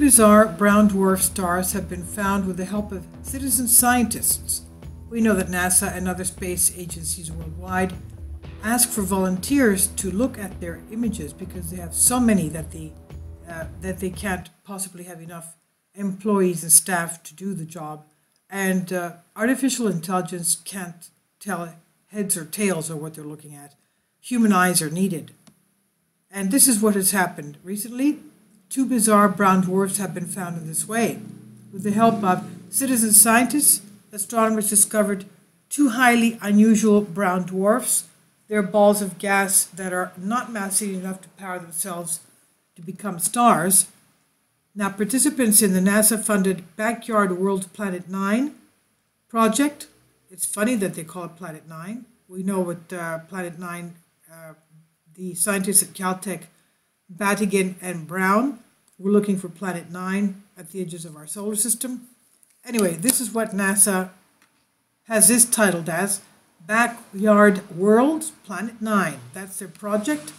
bizarre brown dwarf stars have been found with the help of citizen scientists. We know that NASA and other space agencies worldwide ask for volunteers to look at their images because they have so many that they can't possibly have enough employees and staff to do the job. And artificial intelligence can't tell heads or tails of what they're looking at. Human eyes are needed. And this is what has happened recently. 2 bizarre brown dwarfs have been found in this way. With the help of citizen scientists, astronomers discovered 2 highly unusual brown dwarfs. They're balls of gas that are not massive enough to power themselves to become stars. Now, participants in the NASA-funded Backyard World Planet 9 project, it's funny that they call it Planet 9. We know what Planet 9, the scientists at Caltech, Battigan and Brown, were looking for Planet 9 at the edges of our solar system. Anyway, this is what NASA has this titled as Backyard World Planet 9. That's their project,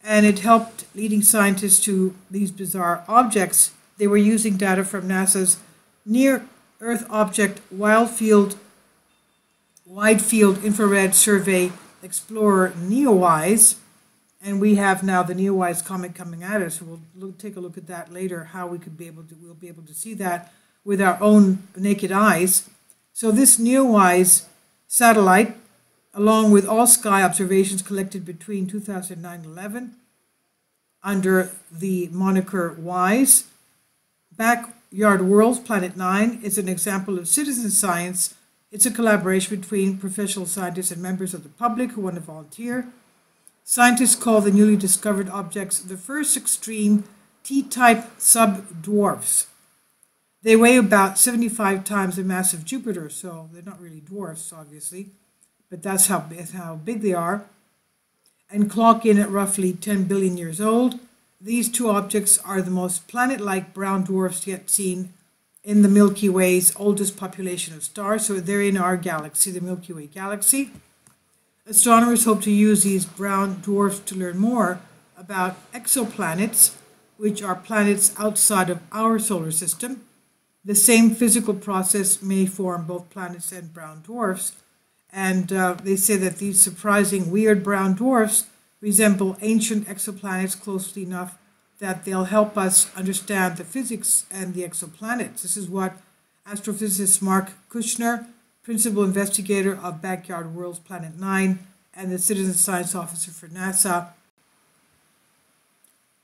and it helped leading scientists to these bizarre objects. They were using data from NASA's Near-Earth Object Wide Field Infrared Survey Explorer NEOWISE, and we have now the NEOWISE comet coming at us. So we'll take a look at that later, how we'll be able to see that with our own naked eyes. So this NEOWISE satellite, along with all sky observations collected between 2009 and 2011 under the moniker WISE, Backyard World Planet 9 is an example of citizen science. It's a collaboration between professional scientists and members of the public who want to volunteer. Scientists call the newly discovered objects the first extreme T-type sub-dwarfs. They weigh about 75 times the mass of Jupiter, so they're not really dwarfs, obviously, but that's how big they are, and clock in at roughly 10 billion years old. These 2 objects are the most planet-like brown dwarfs yet seen in the Milky Way's oldest population of stars, so they're in our galaxy, the Milky Way galaxy. Astronomers hope to use these brown dwarfs to learn more about exoplanets, which are planets outside of our solar system. The same physical process may form both planets and brown dwarfs, and they say that these surprising weird brown dwarfs resemble ancient exoplanets closely enough that they'll help us understand the physics and the exoplanets. This is what astrophysicist Mark Kushner, principal investigator of Backyard World's Planet 9 and the citizen science officer for NASA.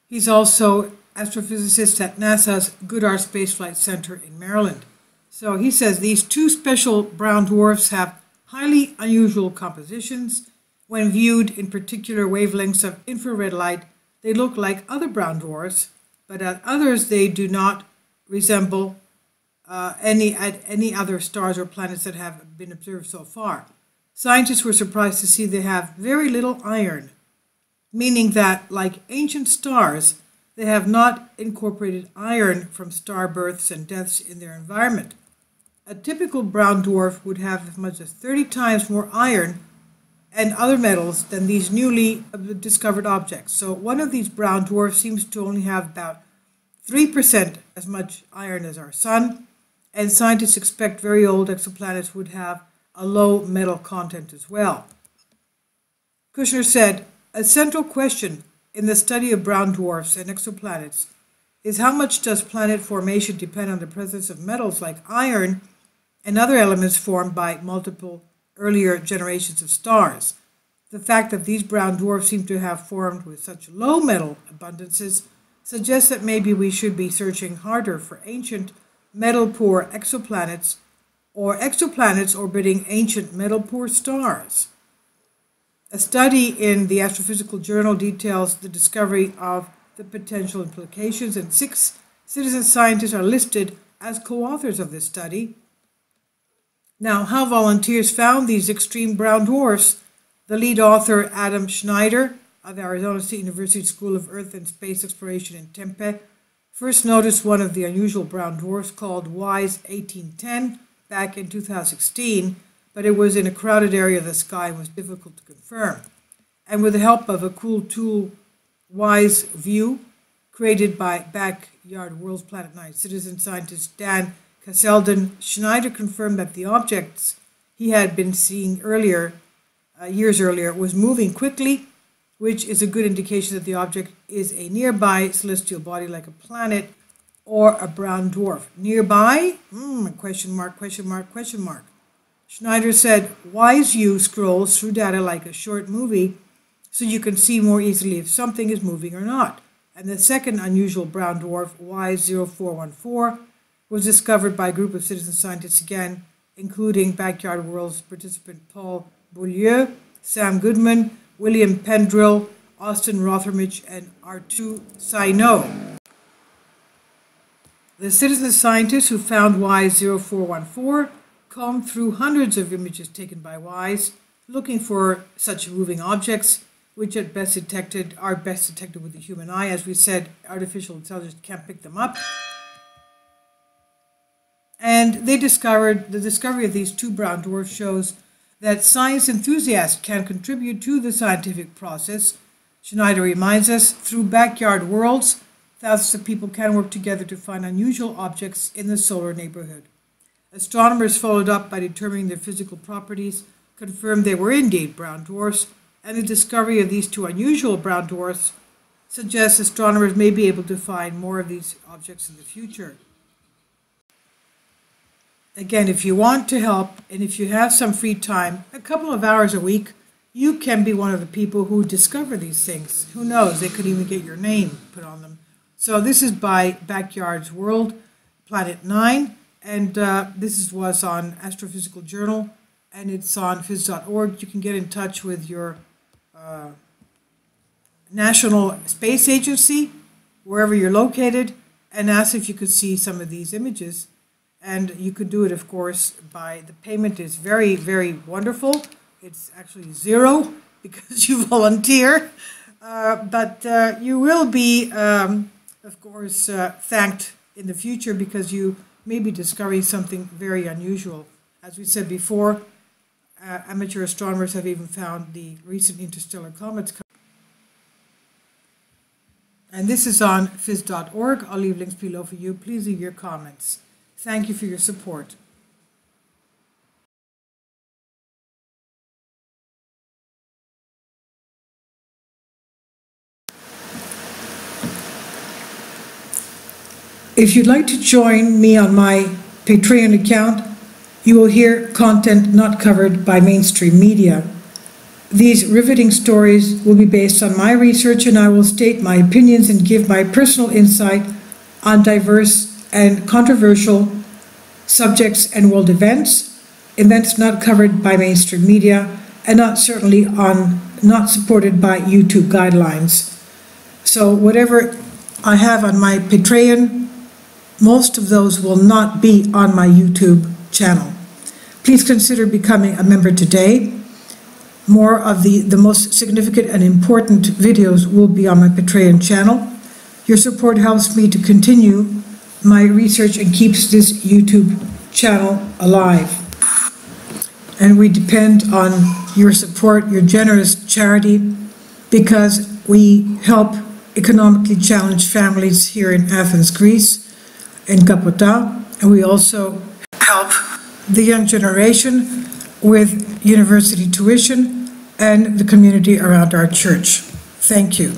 He's also astrophysicist at NASA's Goddard Space Flight Center in Maryland. So he says these 2 special brown dwarfs have highly unusual compositions. When viewed in particular wavelengths of infrared light, they look like other brown dwarfs, but at others they do not resemble any other stars or planets that have been observed so far. Scientists were surprised to see they have very little iron, meaning that, like ancient stars, they have not incorporated iron from star births and deaths in their environment. A typical brown dwarf would have as much as 30 times more iron and other metals than these newly discovered objects. So one of these brown dwarfs seems to only have about 3% as much iron as our sun, and scientists expect very old exoplanets would have a low metal content as well. Kushner said, a central question in the study of brown dwarfs and exoplanets is how much does planet formation depend on the presence of metals like iron and other elements formed by multiple earlier generations of stars. The fact that these brown dwarfs seem to have formed with such low metal abundances suggests that maybe we should be searching harder for ancient metal-poor exoplanets or exoplanets orbiting ancient metal-poor stars. A study in the Astrophysical Journal details the discovery of the potential implications, and 6 citizen scientists are listed as co-authors of this study. Now, how volunteers found these extreme brown dwarfs, the lead author, Adam Schneider, of Arizona State University School of Earth and Space Exploration in Tempe, first noticed one of the unusual brown dwarfs called WISE 1810 back in 2016, but it was in a crowded area of the sky and was difficult to confirm. And with the help of a cool tool, WISE View, created by Backyard World's Planet 9 citizen scientist Dan Casselden. Schneider confirmed that the objects he had been seeing earlier, years earlier, was moving quickly, which is a good indication that the object is a nearby celestial body like a planet or a brown dwarf. Nearby? Question mark, question mark, question mark. Schneider said, WiseU scrolls through data like a short movie so you can see more easily if something is moving or not. And the second unusual brown dwarf, Y0414, was discovered by a group of citizen scientists again, including Backyard World's participant Paul Beaulieu, Sam Goodman, William Pendrill, Austin Rothermich, and Artu Saino. The citizen scientists who found Y0414 combed through hundreds of images taken by WISE, looking for such moving objects, which are best detected with the human eye. As we said, artificial intelligence can't pick them up. And the discovery of these two brown dwarfs shows that science enthusiasts can contribute to the scientific process. Schneider reminds us, through Backyard Worlds, thousands of people can work together to find unusual objects in the solar neighborhood. Astronomers followed up by determining their physical properties, confirmed they were indeed brown dwarfs, and the discovery of these two unusual brown dwarfs suggests astronomers may be able to find more of these objects in the future. Again, if you want to help, and if you have some free time, a couple of hours a week, you can be one of the people who discover these things. Who knows, they could even get your name put on them. So this is by Backyard's World, Planet 9, and this was on Astrophysical Journal, and it's on phys.org. You can get in touch with your National Space Agency, wherever you're located, and ask if you could see some of these images. And you could do it, of course, by the payment is very, very wonderful. It's actually zero because you volunteer, but you will be, of course, thanked in the future because you may be discovering something very unusual. As we said before, amateur astronomers have even found the recent interstellar comets. And this is on phys.org. I'll leave links below for you. Please leave your comments. Thank you for your support. If you'd like to join me on my Patreon account, you will hear content not covered by mainstream media. These riveting stories will be based on my research, and I will state my opinions and give my personal insight on diverse and controversial subjects and world events not covered by mainstream media, and not supported by YouTube guidelines. So whatever I have on my Patreon, most of those will not be on my YouTube channel. Please consider becoming a member today. More of the most significant and important videos will be on my Patreon channel. Your support helps me to continue my research and keeps this YouTube channel alive. And we depend on your support, your generous charity, because we help economically challenged families here in Athens, Greece, in Kapota, and we also help the young generation with university tuition and the community around our church. Thank you.